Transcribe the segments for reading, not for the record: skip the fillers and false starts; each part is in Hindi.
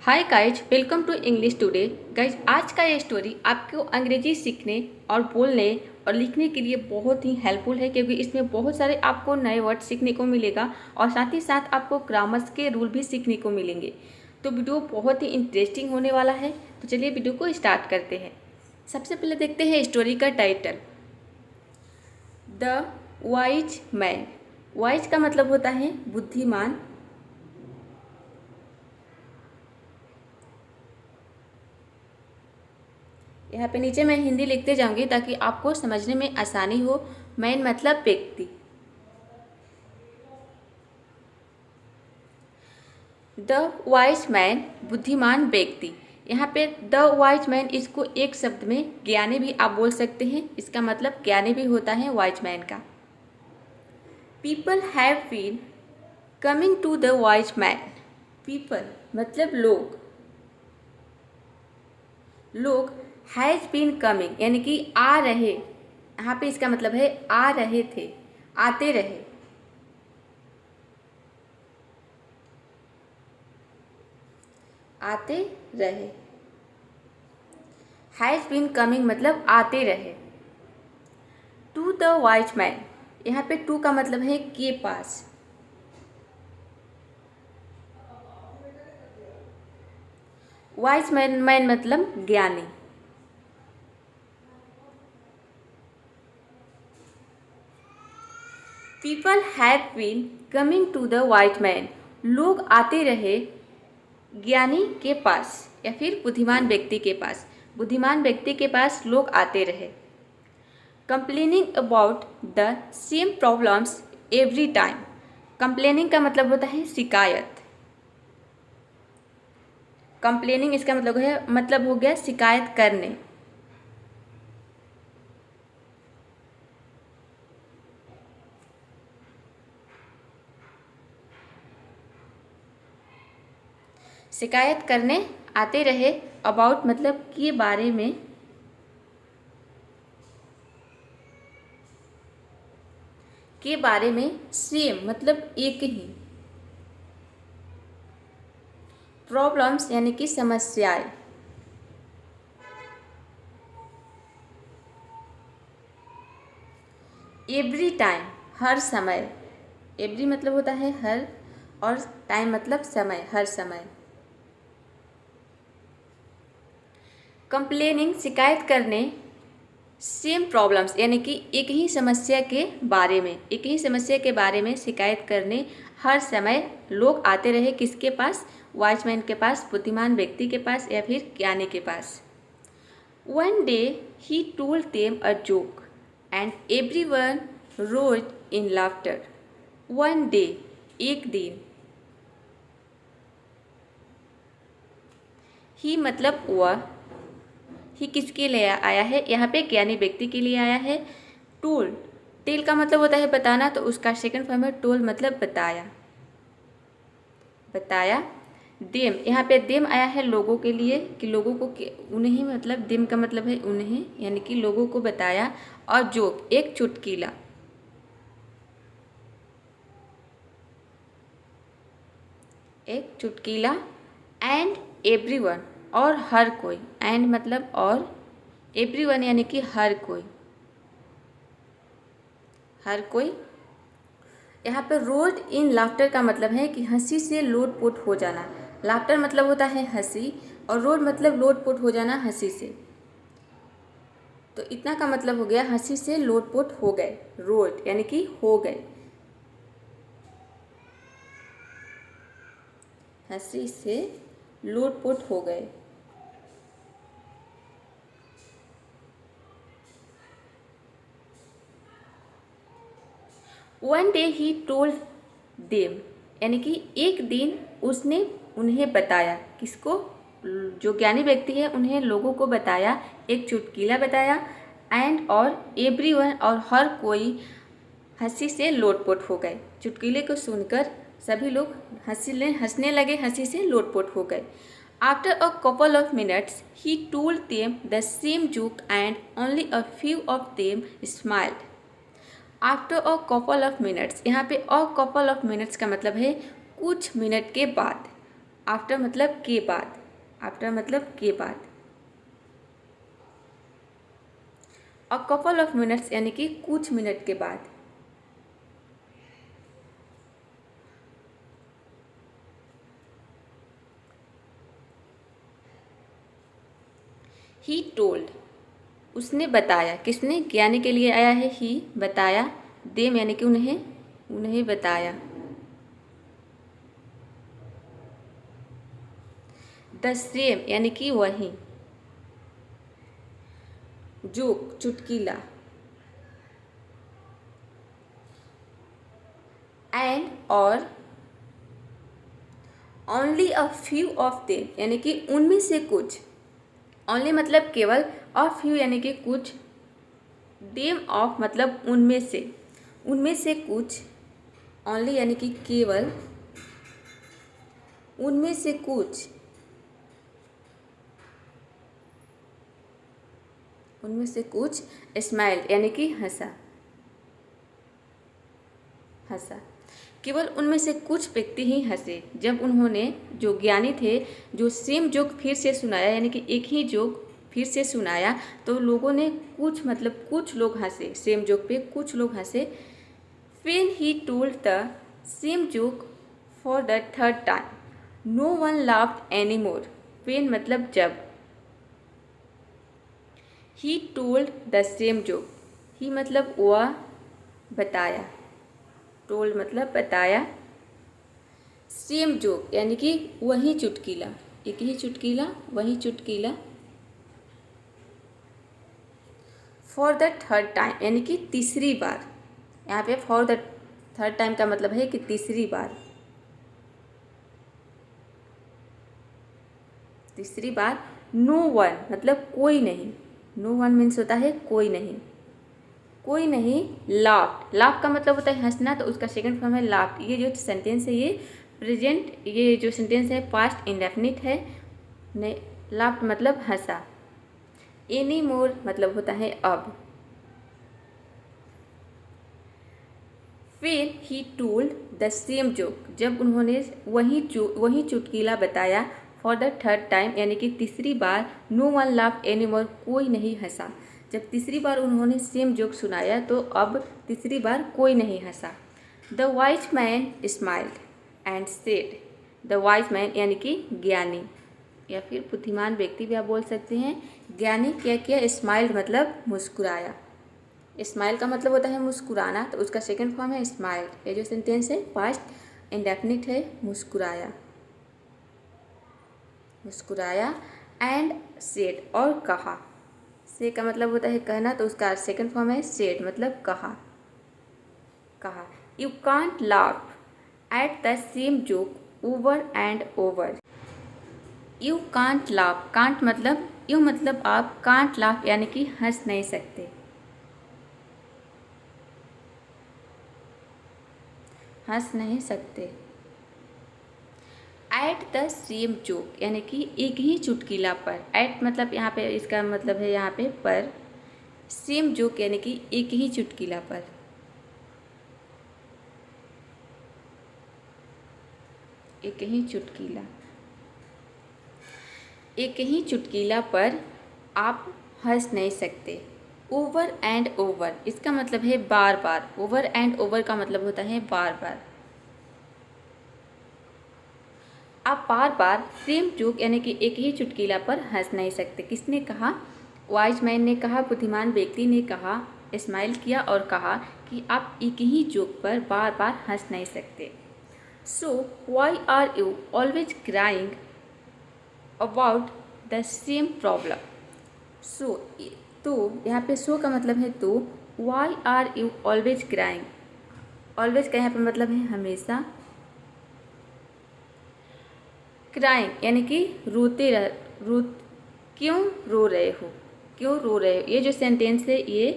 Hi guys, welcome to English today. Guys, आज का ये स्टोरी आपको अंग्रेजी सीखने और बोलने और लिखने के लिए बहुत ही हेल्पफुल है, क्योंकि इसमें बहुत सारे आपको नए वर्ड सीखने को मिलेगा और साथ ही साथ आपको ग्रामर्स के रूल भी सीखने को मिलेंगे। तो वीडियो बहुत ही इंटरेस्टिंग होने वाला है। तो चलिए वीडियो को स्टार्ट करते हैं। सबसे पहले देखते हैं स्टोरी का title, the wise man. Wise का मतलब होता है बुद्धिमान। यहाँ पे नीचे मैं हिंदी लिखते जाऊंगी ताकि आपको समझने में आसानी हो। मैन मतलब व्यक्ति। द वाइज मैन बुद्धिमान व्यक्ति। यहाँ पे द वाइज मैन, इसको एक शब्द में ज्ञानी भी आप बोल सकते हैं। इसका मतलब ज्ञानी भी होता है वाइज मैन का। People have been coming to the wise man. People मतलब लोग। लोग हैज़ बीन कमिंग यानी कि आ रहे। यहाँ पे इसका मतलब है आ रहे थे, आते रहे। आते रहे। हैज़ बीन कमिंग मतलब आते रहे। टू द वाइज मैन, यहाँ पे टू का मतलब है के पास। वाइज मैन मतलब ज्ञानी। People have been coming to the wise man. लोग आते रहे ज्ञानी के पास या फिर बुद्धिमान व्यक्ति के पास। बुद्धिमान व्यक्ति के पास लोग आते रहे। Complaining about the same problems every time. Complaining का मतलब होता है शिकायत। कंप्लेनिंग इसका मतलब हो गया शिकायत करने। शिकायत करने आते रहे। अबाउट मतलब के बारे में। के बारे में। सेम मतलब एक ही। प्रॉब्लम्स यानी कि समस्याएं। एवरी टाइम हर समय। एवरी मतलब होता है हर, और टाइम मतलब समय, हर समय। कंप्लेनिंग शिकायत करने। सेम प्रॉब्लम्स यानी कि एक ही समस्या के बारे में। एक ही समस्या के बारे में शिकायत करने हर समय लोग आते रहे। किसके पास? वाइजमैन के पास, बुद्धिमान व्यक्ति के पास या फिर ज्ञानी के पास। One day he told them a joke and everyone rose in laughter. One day एक दिन। ही मतलब वह। ही किसके लिए आया है? यहाँ पे ज्ञानी व्यक्ति के लिए आया है। टोल्ड, टेल का मतलब होता है बताना, तो उसका सेकंड फॉर्म है टोल्ड मतलब बताया। बताया। देम, यहाँ पे देम आया है लोगों के लिए, कि लोगों को, उन्हें मतलब देम का मतलब है उन्हें, यानी कि लोगों को बताया। और जोक एक चुटकीला। एक चुटकीला। एंड एवरीवन और हर कोई। एंड मतलब और, एवरीवन यानी कि हर कोई। हर कोई। यहाँ पर रोज इन लाफ्टर का मतलब है कि हंसी से लोटपोट हो जाना। लाफ्टर मतलब होता है हंसी, और रोज मतलब लोटपोट हो जाना हंसी से। तो इतना का मतलब हो गया हंसी से लोटपोट हो गए। रोज यानी कि हो गए। हंसी से लोटपोट हो गए। One day he told them, यानी कि एक दिन उसने उन्हें बताया। किसको? जो ज्ञानी व्यक्ति है उन्हें, लोगों को बताया, एक चुटकीला बताया। एंड और एवरीवन और हर कोई हंसी से लोटपोट हो गए। चुटकीले को सुनकर सभी लोग हंसने लगे, हंसी से लोटपोट हो गए। After a couple of minutes he told them the same joke and only a few of them smiled. After a couple of minutes, यहाँ पे अ कपल ऑफ मिनट्स का मतलब है कुछ मिनट के बाद। आफ्टर मतलब के बाद, आफ्टर मतलब के बाद। अ कपल ऑफ मिनट्स यानी कि कुछ मिनट के बाद। ही टोल्ड, उसने बताया, किसने, ज्ञानी के लिए आया है ही, बताया, देम यानी कि उन्हें, उन्हें बताया। द सेम यानी कि वही, जोक चुटकीला, एंड और only a few of them यानी कि उनमें से कुछ, ओनली मतलब केवल, और फ्यू यानी कि कुछ, देम ऑफ मतलब उनमें से, उनमें से कुछ, ओनली यानी कि केवल, उनमें से कुछ, उनमें से कुछ, स्माइल यानी कि हंसा, हंसा। केवल उनमें से कुछ व्यक्ति ही हंसे जब उन्होंने, जो ज्ञानी थे, जो सेम जोक फिर से सुनाया, यानी कि एक ही जोक फिर से सुनाया, तो लोगों ने कुछ मतलब कुछ लोग हंसे, सेम जोक पे कुछ लोग हंसे। When he told the same joke for the third time, no one laughed anymore. When मतलब जब, he told the same joke, he मतलब वह बताया, told मतलब बताया, सेम जोक यानी कि वही चुटकीला, एक ही चुटकीला, वही चुटकीला, फॉर द थर्ड टाइम यानी कि तीसरी बार। यहाँ पे फॉर द थर्ड टाइम का मतलब है कि तीसरी बार, तीसरी बार। नो वन मतलब कोई नहीं, नो वन मीन्स होता है कोई नहीं, कोई नहीं। लाफ्ड, लाफ का मतलब होता है हंसना, तो उसका सेकंड फॉर्म है लाफ्ड। ये जो सेंटेंस है ये प्रेजेंट, ये जो सेंटेंस है पास्ट इंडेफिनिट है। ने लाफ्ड मतलब हंसा। एनी मोर मतलब होता है अब। फिर he told the same joke, जब उन्होंने वही चुटकीला बताया, फॉर द थर्ड टाइम यानी कि तीसरी बार। No one laugh any more, कोई नहीं हंसा। जब तीसरी बार उन्होंने सेम जोक सुनाया तो अब तीसरी बार कोई नहीं हंसा। The wise man smiled and said, the wise man यानी कि ज्ञानी या फिर बुद्धिमान व्यक्ति भी आप बोल सकते हैं। ज्ञानी क्या किया, स्माइल्ड मतलब मुस्कुराया। स्माइल का मतलब होता है मुस्कुराना, तो उसका सेकंड फॉर्म है स्माइल्ड। ये जो सेंटेंस है पास्ट इंडेफिनिट है, मुस्कुराया, मुस्कुराया। एंड सेड और कहा, से का मतलब होता है कहना, तो उसका सेकंड फॉर्म है सेड मतलब कहा, कहा। You can't laugh at the same joke over and over. You can't laugh, can't मतलब यू मतलब आप, कांट लाफ यानी कि हंस नहीं सकते, हंस नहीं सकते। एट द सेम जोक यानी कि एक ही चुटकीला पर। एट मतलब यहाँ पे इसका मतलब है यहाँ पे पर। सेम जोक यानी कि एक ही चुटकीला पर, एक ही चुटकीला, एक ही चुटकीला पर आप हंस नहीं सकते। ओवर एंड ओवर इसका मतलब है बार बार। ओवर एंड ओवर का मतलब होता है बार बार। आप बार बार सेम जोक यानी कि एक ही चुटकीला पर हंस नहीं सकते। किसने कहा, वाइज मैन ने कहा, बुद्धिमान व्यक्ति ने कहा, स्माइल किया और कहा कि आप एक ही जोक पर बार बार हंस नहीं सकते। So why are you always crying about the same problem. So तो यहाँ पे सो का मतलब है तो। Why are you always crying, always का यहाँ पे मतलब है हमेशा। क्राइंग यानी कि क्यों रो रहे हो, क्यों रो रहे हो। ये जो सेंटेंस है ये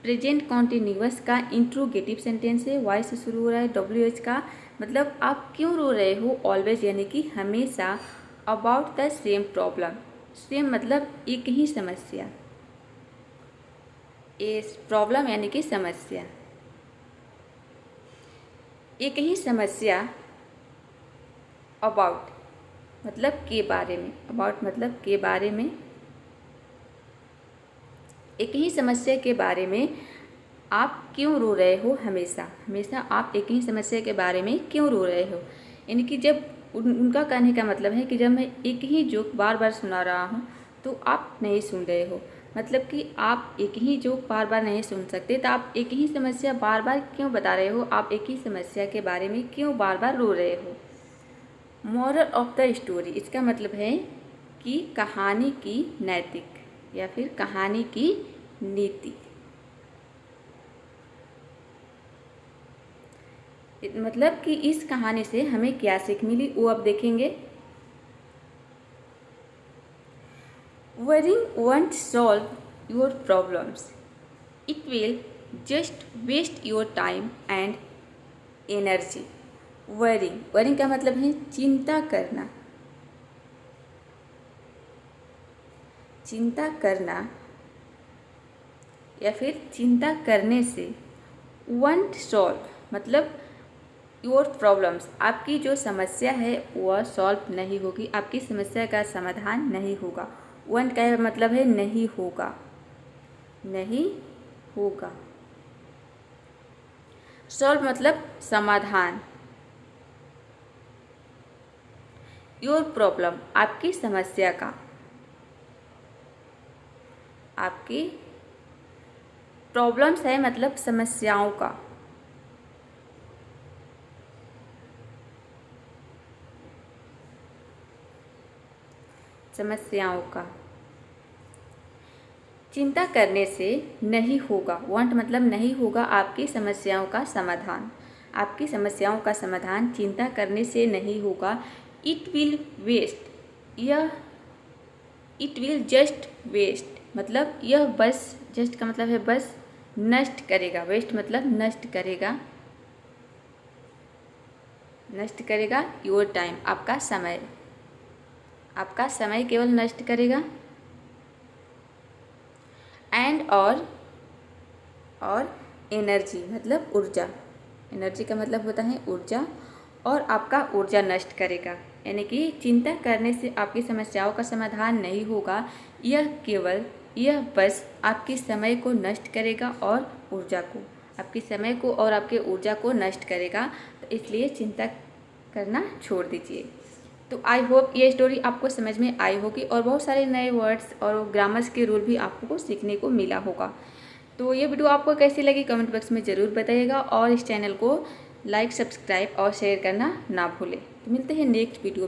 प्रेजेंट कॉन्टिन्यूअस का इंट्रोगेटिव सेंटेंस है। वाई से शुरू हो रहा है, WH का मतलब आप क्यों रो रहे हो। ऑलवेज यानी कि हमेशा। About the same problem, same मतलब एक ही समस्या। प्रॉब्लम यानी कि समस्या, एक ही समस्या। अबाउट मतलब के बारे में, अबाउट मतलब के बारे में, एक ही समस्या के बारे में आप क्यों रो रहे हो, हमेशा हमेशा आप एक ही समस्या के बारे में क्यों रो रहे हो। यानी कि जब उनका कहने का मतलब है कि जब मैं एक ही जोक बार बार सुना रहा हूँ तो आप नहीं सुन रहे हो, मतलब कि आप एक ही जोक बार बार नहीं सुन सकते, तो आप एक ही समस्या बार बार क्यों बता रहे हो, आप एक ही समस्या के बारे में क्यों बार बार रो रहे हो। मोरल ऑफ द स्टोरी, इसका मतलब है कि कहानी की नैतिक या फिर कहानी की नीति, मतलब कि इस कहानी से हमें क्या सीख मिली वो अब देखेंगे। Worrying won't solve your problems. It will just waste your time and energy. Worrying का मतलब है चिंता करना, चिंता करना या फिर चिंता करने से, won't solve मतलब योर प्रॉब्लम्स, आपकी जो समस्या है वह सॉल्व नहीं होगी, आपकी समस्या का समाधान नहीं होगा। वन का मतलब है नहीं होगा, नहीं होगा। सॉल्व मतलब समाधान। योर प्रॉब्लम आपकी समस्या का, आपकी प्रॉब्लम्स है मतलब समस्याओं का, समस्याओं का। चिंता करने से नहीं होगा, वांट मतलब नहीं होगा आपकी समस्याओं का समाधान, आपकी समस्याओं का समाधान चिंता करने से नहीं होगा। इट विल वेस्ट, यह इट विल जस्ट वेस्ट मतलब यह बस, जस्ट का मतलब है बस, नष्ट करेगा, वेस्ट मतलब नष्ट करेगा, नष्ट करेगा योर टाइम आपका समय, आपका समय केवल नष्ट करेगा। एंड और एनर्जी मतलब ऊर्जा, एनर्जी का मतलब होता है ऊर्जा, और आपका ऊर्जा नष्ट करेगा। यानी कि चिंता करने से आपकी समस्याओं का समाधान नहीं होगा, यह केवल, यह बस आपके समय को नष्ट करेगा और ऊर्जा को, आपके समय को और आपके ऊर्जा को नष्ट करेगा, तो इसलिए चिंता करना छोड़ दीजिए। तो आई होप ये स्टोरी आपको समझ में आई होगी और बहुत सारे नए वर्ड्स और ग्रामर्स के रूल भी आपको सीखने को मिला होगा। तो ये वीडियो आपको कैसी लगी कमेंट बॉक्स में ज़रूर बताइएगा और इस चैनल को लाइक, सब्सक्राइब और शेयर करना ना भूलें। तो मिलते हैं नेक्स्ट वीडियो में।